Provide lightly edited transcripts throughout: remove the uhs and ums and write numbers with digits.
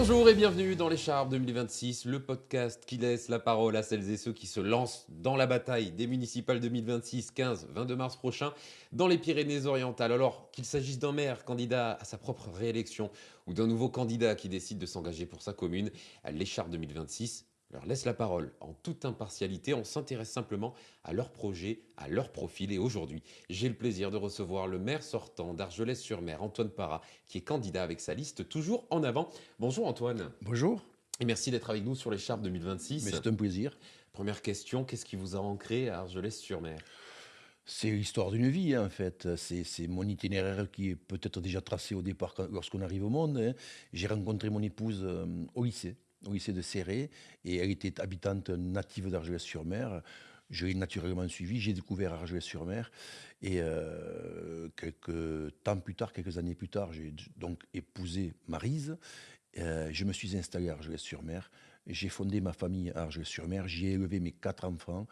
Bonjour et bienvenue dans l'Écharpe 2026, le podcast qui laisse la parole à celles et ceux qui se lancent dans la bataille des municipales 2026, 15-22 mars prochain, dans les Pyrénées-Orientales. Alors qu'il s'agisse d'un maire candidat à sa propre réélection ou d'un nouveau candidat qui décide de s'engager pour sa commune, l'Écharpe 2026 leur laisse la parole en toute impartialité. On s'intéresse simplement à leur projet, à leur profil. Et aujourd'hui, j'ai le plaisir de recevoir le maire sortant d'Argelès-sur-Mer, Antoine Parra, qui est candidat avec sa liste toujours en avant. Bonjour Antoine, Bonjour, et merci d'être avec nous sur l'Écharpe mais 2026. c'est un plaisir. Première question, qu'est-ce qui vous a ancré à Argelès-sur-Mer? C'est l'histoire d'une vie, hein, en fait. C'est mon itinéraire qui est peut-être déjà tracé au départ lorsqu'on arrive au monde, hein. J'ai rencontré mon épouse au lycée de Céré, et elle était habitante native d'Argelès-sur-Mer. Je l'ai naturellement suivi, j'ai découvert Argelès-sur-Mer, et quelques temps plus tard, quelques années plus tard, j'ai donc épousé Maryse. Je me suis installé à Argelès-sur-Mer. J'ai fondé ma famille à Argelès-sur-Mer. J'y ai élevé mes 4 enfants.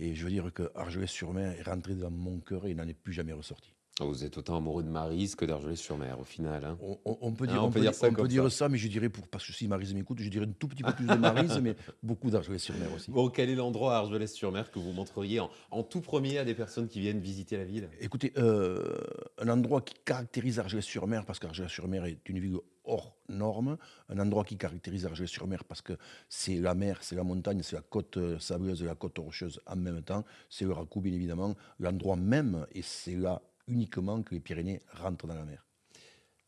Et je veux dire que Argelès-sur-Mer est rentré dans mon cœur et il n'en est plus jamais ressorti. Vous êtes autant amoureux de Maryse que d'Argelès-sur-Mer au final, hein. On peut Hein, dire, on peut dire ça on comme peut dire ça. ça, mais je dirais, parce que si Maryse m'écoute, je dirais un tout petit peu plus de Maryse, mais beaucoup d'Argelès-sur-Mer aussi. Bon, quel est l'endroit à Argelès-sur-Mer que vous montreriez en tout premier à des personnes qui viennent visiter la ville? Écoutez, un endroit qui caractérise Argelès-sur-Mer, parce qu'Argelès-sur-Mer est une ville hors norme, un endroit qui caractérise Argelès-sur-Mer parce que c'est la mer, c'est la montagne, c'est la côte sableuse et la côte rocheuse en même temps, c'est le Racou bien évidemment, l'endroit même, et c'est là uniquement que les Pyrénées rentrent dans la mer.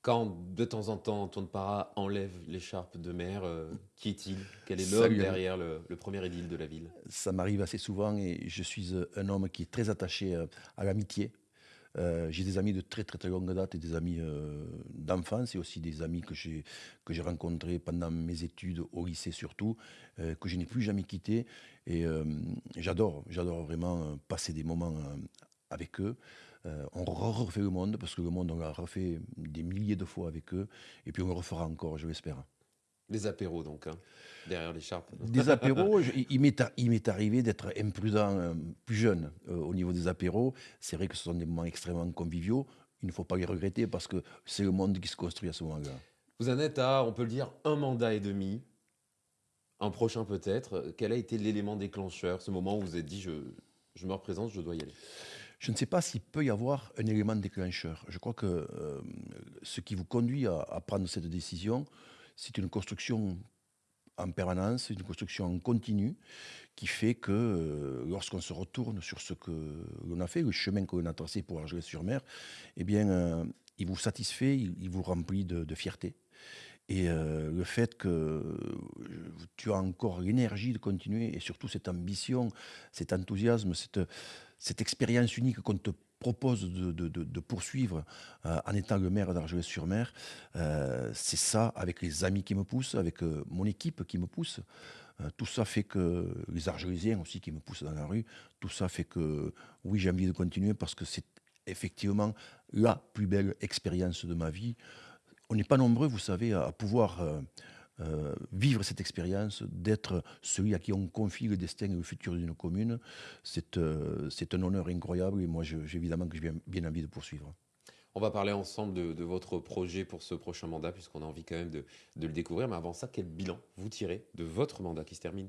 Quand de temps en temps Antoine Parra enlève l'écharpe de mer, qui est-il? Quel est l'homme Salut, derrière le premier édile de la ville? ça m'arrive assez souvent et je suis un homme qui est très attaché à l'amitié. J'ai des amis de très très très longue date et des amis d'enfance et aussi des amis que j'ai rencontrés pendant mes études au lycée surtout, que je n'ai plus jamais quittés. Et j'adore vraiment passer des moments avec eux. On refait le monde parce que le monde on l'a refait des milliers de fois avec eux et puis on le refera encore, je l'espère. Des apéros donc, hein, derrière l'écharpe. Des apéros, il m'est arrivé d'être imprudent plus jeune au niveau des apéros. C'est vrai que ce sont des moments extrêmement conviviaux. Il ne faut pas les regretter parce que c'est le monde qui se construit à ce moment-là. Vous en êtes à, on peut le dire, un mandat et demi, un prochain peut-être. Quel a été l'élément déclencheur, ce moment où vous vous êtes dit, je me représente, je dois y aller? Je ne sais pas s'il peut y avoir un élément déclencheur. Je crois que ce qui vous conduit à prendre cette décision, c'est une construction en permanence, une construction en continu qui fait que lorsqu'on se retourne sur ce que l'on a fait, le chemin que l'on a tracé pour Argelès-sur-Mer, eh bien, il vous satisfait, il vous remplit de fierté. Et le fait que tu as encore l'énergie de continuer et surtout cette ambition, cet enthousiasme, cette expérience unique qu'on te propose de poursuivre en étant le maire d'Argelès-sur-Mer, c'est ça, avec les amis qui me poussent, avec mon équipe qui me pousse. Tout ça fait que les Argelésiens aussi qui me poussent dans la rue, tout ça fait que oui, j'ai envie de continuer parce que c'est effectivement la plus belle expérience de ma vie. On n'est pas nombreux, vous savez, à pouvoir vivre cette expérience, d'être celui à qui on confie le destin et le futur d'une commune. C'est un honneur incroyable et moi, j'ai évidemment que j'ai bien envie de poursuivre. On va parler ensemble de votre projet pour ce prochain mandat, puisqu'on a envie quand même de le découvrir. Mais avant ça, quel bilan vous tirez de votre mandat qui se termine?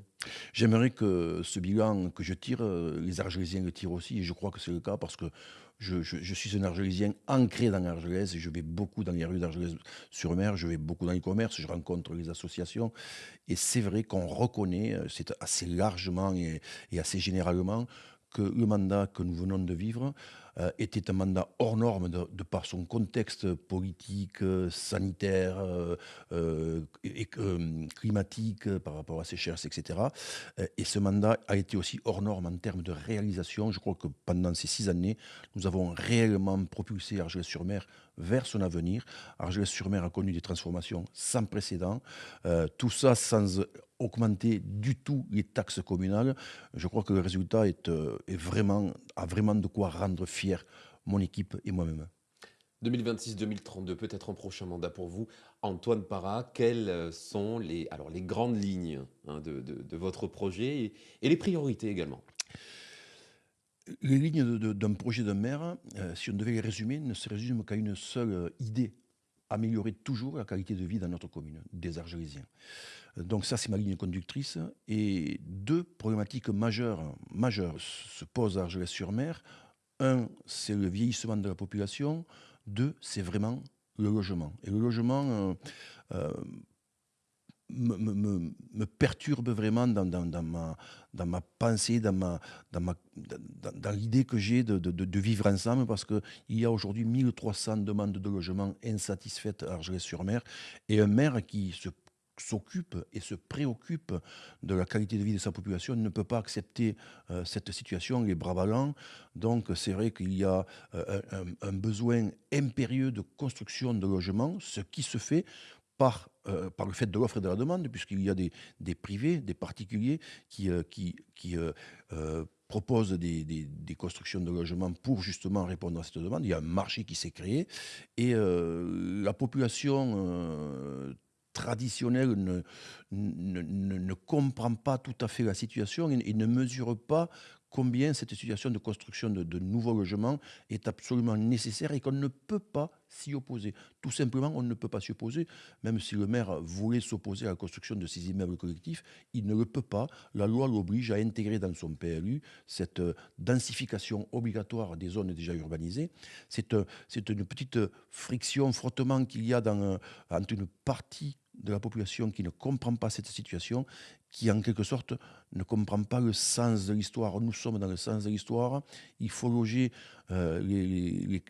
J'aimerais que ce bilan que je tire, les Argelésiens le tirent aussi, et je crois que c'est le cas parce que je suis un Argelésien ancré dans l'Argelès et je vais beaucoup dans les rues d'Argelès-sur-Mer, je vais beaucoup dans les commerces, je rencontre les associations et c'est vrai qu'on reconnaît, c'est assez largement et assez généralement que le mandat que nous venons de vivre était un mandat hors norme de par son contexte politique, sanitaire, climatique, par rapport à sécheresse, etc. Et ce mandat a été aussi hors norme en termes de réalisation. Je crois que pendant ces 6 années, nous avons réellement propulsé Argelès-sur-Mer vers son avenir. Argelès-sur-Mer a connu des transformations sans précédent. Tout ça sans augmenter du tout les taxes communales. Je crois que le résultat a vraiment de quoi rendre fier mon équipe et moi-même. 2026-2032, peut-être un prochain mandat pour vous. Antoine Parra, quelles sont les grandes lignes, hein, de votre projet et les priorités également? Les lignes d'un projet de maire, si on devait les résumer, ne se résument qu'à une seule idée. améliorer toujours la qualité de vie dans notre commune, des Argelésiens. Donc ça, c'est ma ligne conductrice. Et deux problématiques majeures se posent à Argelès-sur-Mer. Un, c'est le vieillissement de la population. Deux, c'est vraiment le logement. Et le logement euh, me perturbe vraiment dans ma pensée, dans l'idée que j'ai de vivre ensemble, parce qu'il y a aujourd'hui 1300 demandes de logement insatisfaites à Argelès-sur-Mer, et un maire qui s'occupe et se préoccupe de la qualité de vie de sa population ne peut pas accepter cette situation les bras ballants. Donc c'est vrai qu'il y a un besoin impérieux de construction de logements, ce qui se fait par le fait de l'offre et de la demande, puisqu'il y a des privés, des particuliers qui proposent des constructions de logements pour justement répondre à cette demande. Il y a un marché qui s'est créé et la population traditionnelle ne comprend pas tout à fait la situation et ne mesure pas combien cette situation de construction de nouveaux logements est absolument nécessaire et qu'on ne peut pas s'y opposer. Tout simplement, on ne peut pas s'y opposer, même si le maire voulait s'opposer à la construction de ces immeubles collectifs, il ne le peut pas. La loi l'oblige à intégrer dans son PLU cette densification obligatoire des zones déjà urbanisées. C'est une petite friction, frottement qu'il y a entre une partie de la population qui ne comprend pas cette situation, qui en quelque sorte ne comprend pas le sens de l'histoire. Nous sommes dans le sens de l'histoire. Il faut loger les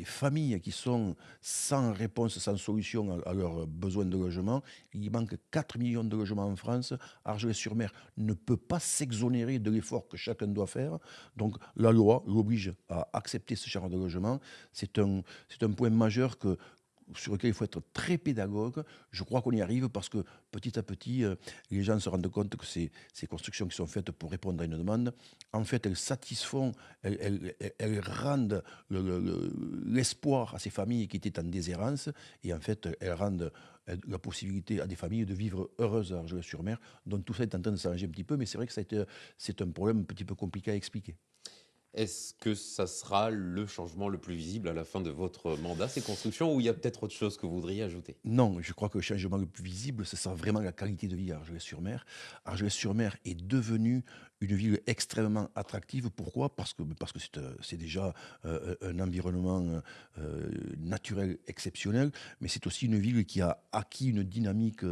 familles qui sont sans réponse, sans solution à leurs besoins de logement. Il manque 4 millions de logements en France. Argelès-sur-Mer ne peut pas s'exonérer de l'effort que chacun doit faire. Donc la loi l'oblige à accepter ce genre de logement. C'est un point majeur sur lequel il faut être très pédagogue. Je crois qu'on y arrive parce que petit à petit, les gens se rendent compte que ces constructions qui sont faites pour répondre à une demande, en fait, elles satisfont, elles rendent l'espoir à ces familles qui étaient en déshérence et en fait, elles rendent la possibilité à des familles de vivre heureuses à Argelès-sur-Mer. Donc tout ça est en train de s'arranger un petit peu, mais c'est vrai que c'est un problème un petit peu compliqué à expliquer. Est-ce que ça sera le changement le plus visible à la fin de votre mandat, ces constructions, ou il y a peut-être autre chose que vous voudriez ajouter? Non, je crois que le changement le plus visible, ce sera vraiment la qualité de vie à Argelès-sur-Mer. Argelès-sur-Mer est devenue une ville extrêmement attractive. Pourquoi? Parce que c'est déjà un environnement naturel exceptionnel, mais c'est aussi une ville qui a acquis une dynamique,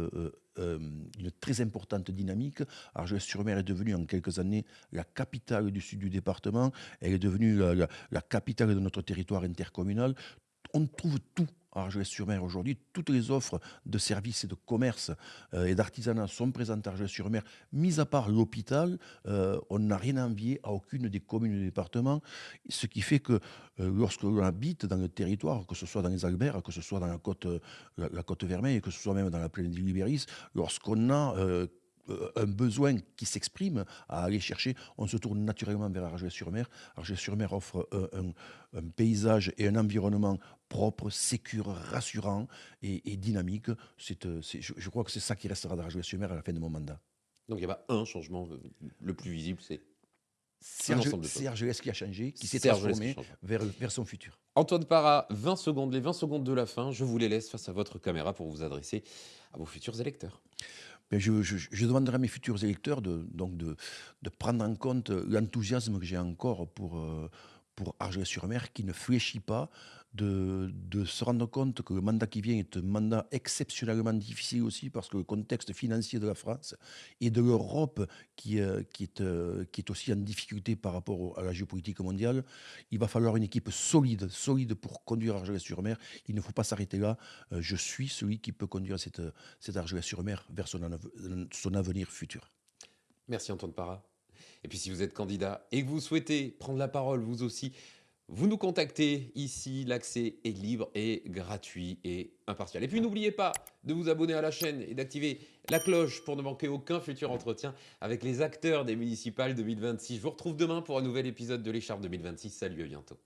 une très importante dynamique. Argelès-sur-Mer est devenue en quelques années la capitale du sud du département. Elle est devenue la capitale de notre territoire intercommunal. On trouve tout à Argelès-sur-Mer aujourd'hui. Toutes les offres de services et de commerce et d'artisanat sont présentes à Argelès-sur-Mer. Mis à part l'hôpital, on n'a rien à envier à aucune des communes du département. Ce qui fait que lorsque l'on habite dans le territoire, que ce soit dans les Alberts, que ce soit dans la côte Vermeille, que ce soit même dans la plaine d'Ille-Libéris, lorsqu'on a un besoin qui s'exprime à aller chercher, on se tourne naturellement vers Argelès-sur-Mer. Argelès-sur-Mer offre un paysage et un environnement propre, sécure, rassurant et dynamique. Je crois que c'est ça qui restera d'Argelès-sur-Mer à la fin de mon mandat. Donc il n'y a pas un changement le plus visible, c'est C'est un ensemble de C'est choses. Argelès qui a changé, qui s'est C'est Argelès qui transformé change. vers son futur. Antoine Para, 20 secondes, les 20 secondes de la fin, je vous les laisse face à votre caméra pour vous adresser à vos futurs électeurs. Ben, je demanderai à mes futurs électeurs de prendre en compte l'enthousiasme que j'ai encore pour Argelès-sur-Mer, qui ne fléchit pas, de se rendre compte que le mandat qui vient est un mandat exceptionnellement difficile aussi, parce que le contexte financier de la France et de l'Europe, qui est aussi en difficulté par rapport à la géopolitique mondiale, il va falloir une équipe solide pour conduire Argelès-sur-Mer. Il ne faut pas s'arrêter là. Je suis celui qui peut conduire cette Argelès-sur-Mer vers son avenir futur. Merci Antoine Para. Et puis si vous êtes candidat et que vous souhaitez prendre la parole vous aussi, vous nous contactez ici, l'accès est libre et gratuit et impartial. Et puis n'oubliez pas de vous abonner à la chaîne et d'activer la cloche pour ne manquer aucun futur entretien avec les acteurs des municipales 2026. Je vous retrouve demain pour un nouvel épisode de l'écharpe 2026. Salut, à bientôt.